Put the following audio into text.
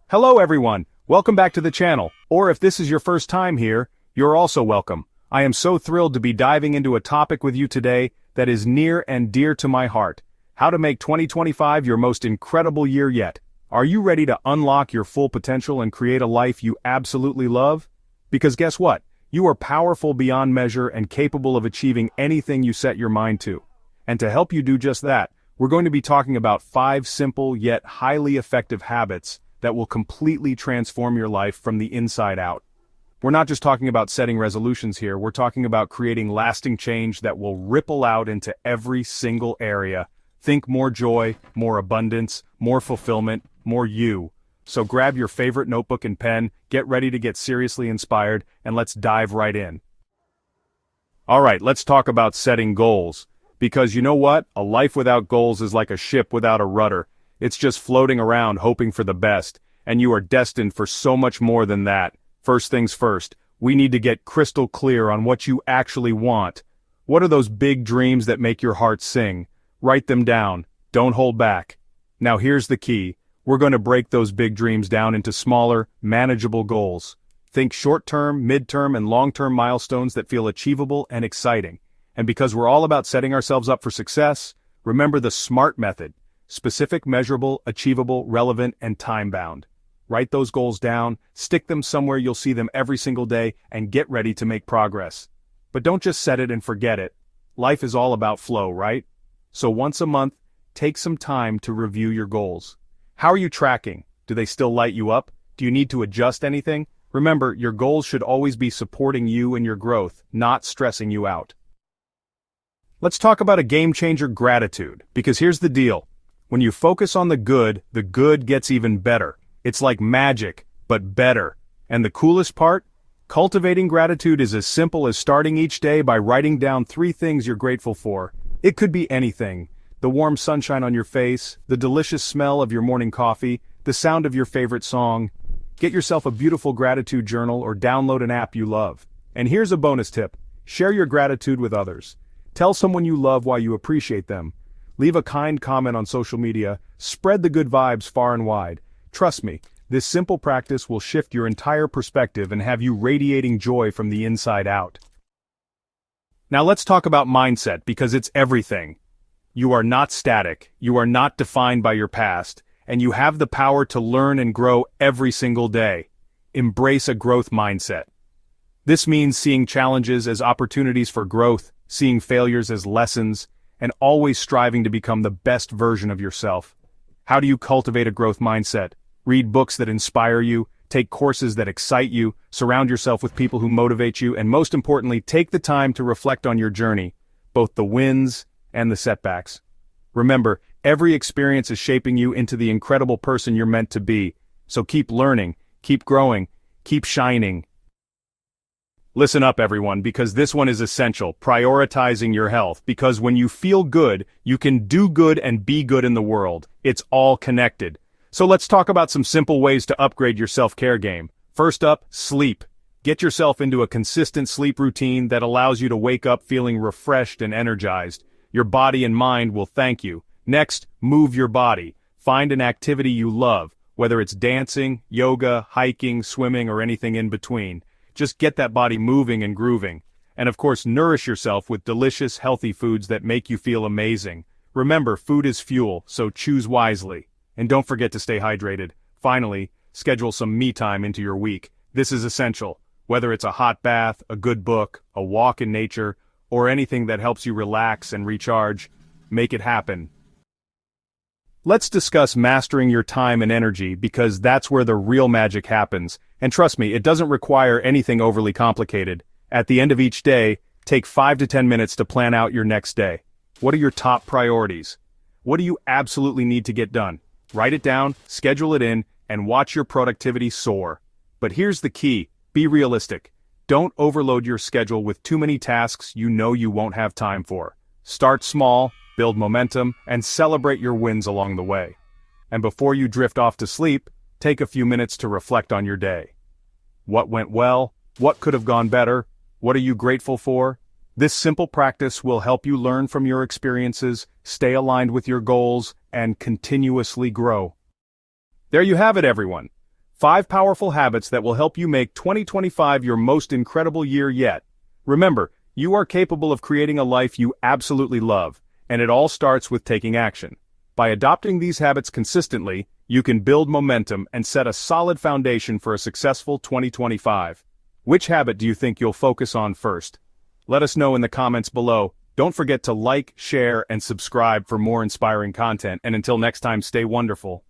Hello everyone, welcome back to the channel, or if this is your first time here, you're also welcome. I am so thrilled to be diving into a topic with you today that is near and dear to my heart. How to make 2025 your most incredible year yet. Are you ready to unlock your full potential and create a life you absolutely love? Because guess what? You are powerful beyond measure and capable of achieving anything you set your mind to. And to help you do just that, we're going to be talking about 5 simple yet highly effective habits that will completely transform your life from the inside out. We're not just talking about setting resolutions here, we're talking about creating lasting change that will ripple out into every single area. Think more joy, more abundance, more fulfillment, more you. So grab your favorite notebook and pen, get ready to get seriously inspired, and let's dive right in. Alright, let's talk about setting goals. Because you know what? A life without goals is like a ship without a rudder. It's just floating around hoping for the best, and you are destined for so much more than that. First things first, we need to get crystal clear on what you actually want. What are those big dreams that make your heart sing? Write them down. Don't hold back. Now here's the key. We're going to break those big dreams down into smaller, manageable goals. Think short-term, mid-term, and long-term milestones that feel achievable and exciting. And because we're all about setting ourselves up for success, remember the SMART method. Specific, measurable, achievable, relevant, and time-bound. Write those goals down, stick them somewhere you'll see them every single day, and get ready to make progress. But don't just set it and forget it. Life is all about flow, right? So once a month, take some time to review your goals. How are you tracking? Do they still light you up? Do you need to adjust anything? Remember, your goals should always be supporting you and your growth, not stressing you out. Let's talk about a game-changer: gratitude, because here's the deal. When you focus on the good gets even better. It's like magic, but better. And the coolest part? Cultivating gratitude is as simple as starting each day by writing down 3 things you're grateful for. It could be anything. The warm sunshine on your face, the delicious smell of your morning coffee, the sound of your favorite song. Get yourself a beautiful gratitude journal or download an app you love. And here's a bonus tip. Share your gratitude with others. Tell someone you love why you appreciate them. Leave a kind comment on social media, spread the good vibes far and wide. Trust me, this simple practice will shift your entire perspective and have you radiating joy from the inside out. Now let's talk about mindset, because it's everything. You are not static, you are not defined by your past, and you have the power to learn and grow every single day. Embrace a growth mindset. This means seeing challenges as opportunities for growth, seeing failures as lessons, and always striving to become the best version of yourself. How do you cultivate a growth mindset? Read books that inspire you, take courses that excite you, surround yourself with people who motivate you, and most importantly, take the time to reflect on your journey, both the wins and the setbacks. Remember, every experience is shaping you into the incredible person you're meant to be, so keep learning, keep growing, keep shining. Listen up everyone, because this one is essential: prioritizing your health, because when you feel good, you can do good and be good in the world. It's all connected. So let's talk about some simple ways to upgrade your self-care game. First up, sleep. Get yourself into a consistent sleep routine that allows you to wake up feeling refreshed and energized. Your body and mind will thank you. Next, move your body. Find an activity you love, whether it's dancing, yoga, hiking, swimming, or anything in between. Just get that body moving and grooving. And of course, nourish yourself with delicious, healthy foods that make you feel amazing. Remember, food is fuel, so choose wisely. And don't forget to stay hydrated. Finally, schedule some me time into your week. This is essential. Whether it's a hot bath, a good book, a walk in nature, or anything that helps you relax and recharge, make it happen. Let's discuss mastering your time and energy, because that's where the real magic happens. And trust me, it doesn't require anything overly complicated. At the end of each day, take 5 to 10 minutes to plan out your next day. What are your top priorities? What do you absolutely need to get done? Write it down, schedule it in, and watch your productivity soar. But here's the key: be realistic. Don't overload your schedule with too many tasks you know you won't have time for. Start small, build momentum, and celebrate your wins along the way. And before you drift off to sleep, take a few minutes to reflect on your day. What went well? What could have gone better? What are you grateful for? This simple practice will help you learn from your experiences, stay aligned with your goals, and continuously grow. There you have it, everyone. 5 powerful habits that will help you make 2025 your most incredible year yet. Remember, you are capable of creating a life you absolutely love, and it all starts with taking action. By adopting these habits consistently, you can build momentum and set a solid foundation for a successful 2025. Which habit do you think you'll focus on first? Let us know in the comments below. Don't forget to like, share, and subscribe for more inspiring content, and until next time, stay wonderful.